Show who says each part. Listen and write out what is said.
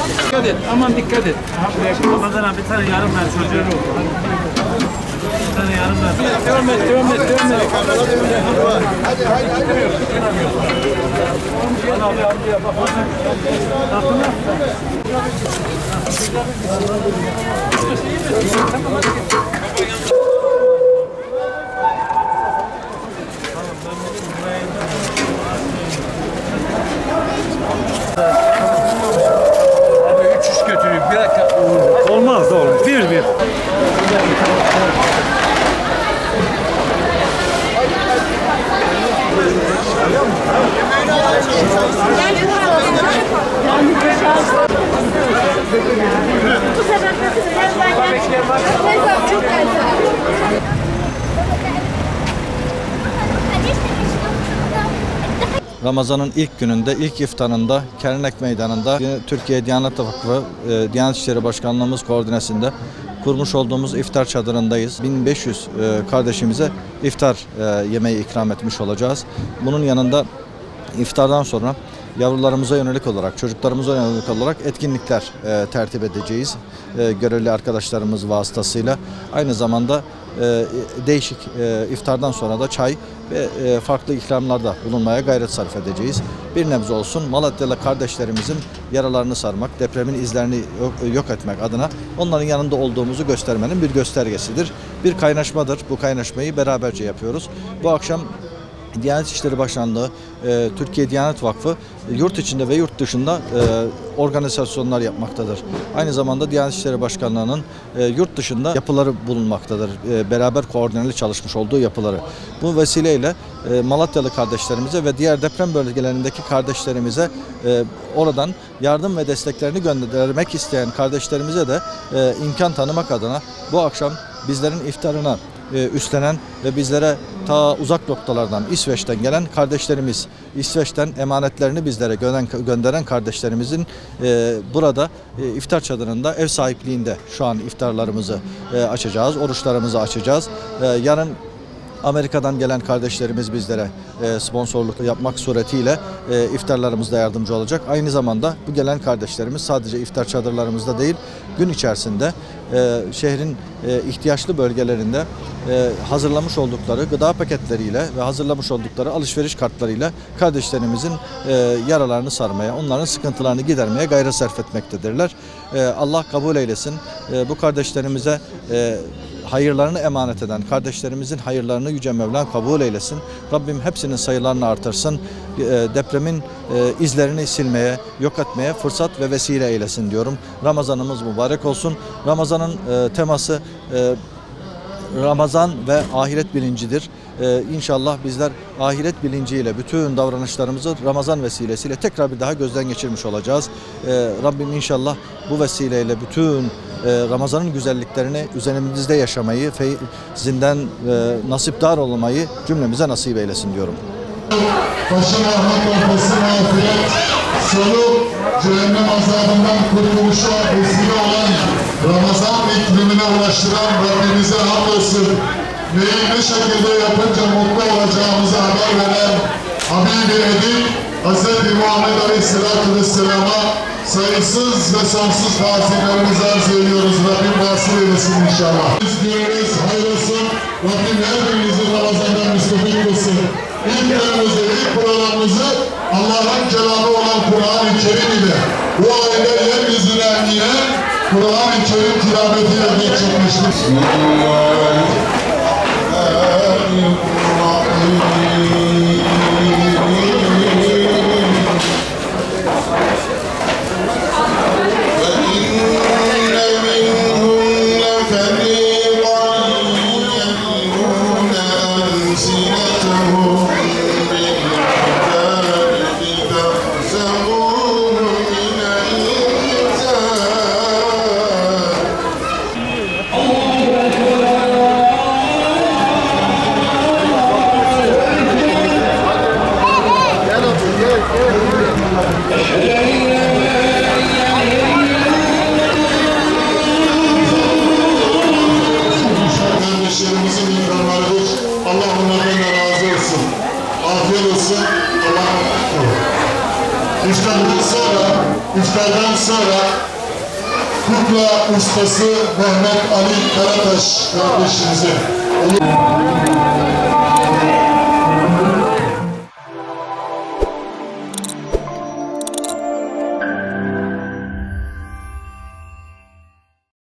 Speaker 1: Dikkat et, aman dikkat et.
Speaker 2: Ramazan abi bir tane yarım ver çocuğu. Bir tane yarım ver.
Speaker 1: Devam et, devam et, devam et.
Speaker 3: Hadi, hadi, hadi.
Speaker 1: Abi 300 götüreyim. Bir dakika.
Speaker 2: Olmaz da oğlum. Bir.
Speaker 4: Bu sefer çok
Speaker 5: Ramazan'ın ilk gününde, ilk iftarında Kernek Meydanı'nda Türkiye Diyanet Vakfı, Diyanet İşleri Başkanlığımız koordinesinde kurmuş olduğumuz iftar çadırındayız. 1500 kardeşimize iftar yemeği ikram etmiş olacağız. Bunun yanında iftardan sonra yavrularımıza yönelik olarak, çocuklarımıza yönelik olarak etkinlikler tertip edeceğiz. Görevli arkadaşlarımız vasıtasıyla. Aynı zamanda değişik iftardan sonra da çay ve farklı ikramlarda bulunmaya gayret sarf edeceğiz. Bir nebze olsun Malatyalı kardeşlerimizin yaralarını sarmak, depremin izlerini yok etmek adına onların yanında olduğumuzu göstermenin bir göstergesidir. Bir kaynaşmadır. Bu kaynaşmayı beraberce yapıyoruz. Bu akşam Diyanet İşleri Başkanlığı, Türkiye Diyanet Vakfı yurt içinde ve yurt dışında organizasyonlar yapmaktadır. Aynı zamanda Diyanet İşleri Başkanlığı'nın yurt dışında yapıları bulunmaktadır. Beraber koordineli çalışmış olduğu yapıları. Bu vesileyle Malatyalı kardeşlerimize ve diğer deprem bölgelerindeki kardeşlerimize oradan yardım ve desteklerini göndermek isteyen kardeşlerimize de imkan tanımak adına bu akşam bizlerin iftarına üstlenen ve bizlere ta uzak noktalardan İsveç'ten gelen kardeşlerimiz, İsveç'ten emanetlerini bizlere gönderen kardeşlerimizin burada iftar çadırında ev sahipliğinde şu an iftarlarımızı açacağız, oruçlarımızı açacağız. Yarın Amerika'dan gelen kardeşlerimiz bizlere sponsorluk yapmak suretiyle iftarlarımızda yardımcı olacak. Aynı zamanda bu gelen kardeşlerimiz sadece iftar çadırlarımızda değil, gün içerisinde şehrin ihtiyaçlı bölgelerinde hazırlamış oldukları gıda paketleriyle ve hazırlamış oldukları alışveriş kartlarıyla kardeşlerimizin yaralarını sarmaya, onların sıkıntılarını gidermeye gayret sarf etmektedirler. Allah kabul eylesin. Bu kardeşlerimize hayırlarını emanet eden kardeşlerimizin hayırlarını Yüce Mevlam kabul eylesin. Rabbim hepsinin sayılarını artırsın. Depremin izlerini silmeye, yok etmeye fırsat ve vesile eylesin diyorum. Ramazanımız mübarek olsun. Ramazanın teması Ramazan ve ahiret bilincidir. İnşallah bizler ahiret bilinciyle bütün davranışlarımızı Ramazan vesilesiyle tekrar bir daha gözden geçirmiş olacağız. Rabbim inşallah bu vesileyle bütün Ramazan'ın güzelliklerini üzerimizde yaşamayı, feyzinden nasipdar olmayı cümlemize nasip eylesin diyorum.
Speaker 3: Başı rahmet, ortası mağfiret, sonu cehennem azabından kurtuluşa vesile olan Ramazan iklimine ulaştıran Rabbimize hamdolsun. Neyi ne şekilde yapınca mutlu olacağımızı haber veren Habibi Edip Hz. Muhammed Aleyhisselatü Vesselam'a sayısız ve sonsuz tazimlerimizi arz ediyoruz. Rabbim nasip eylesin inşallah. Biz diyoruz, hayır olsun. Rabbim her birinizin Ramazan'dan müstefik kılsın. İlk önümüzde, ilk programımızı Allah'ın kelamı olan Kur'an-ı Kerim ile bu ayda yeryüzüne inen Kur'an-ı Kerim tilavetiyle gerçekleştir. iftardan sonra kukla ustası Mehmet Ali Karataş kardeşimize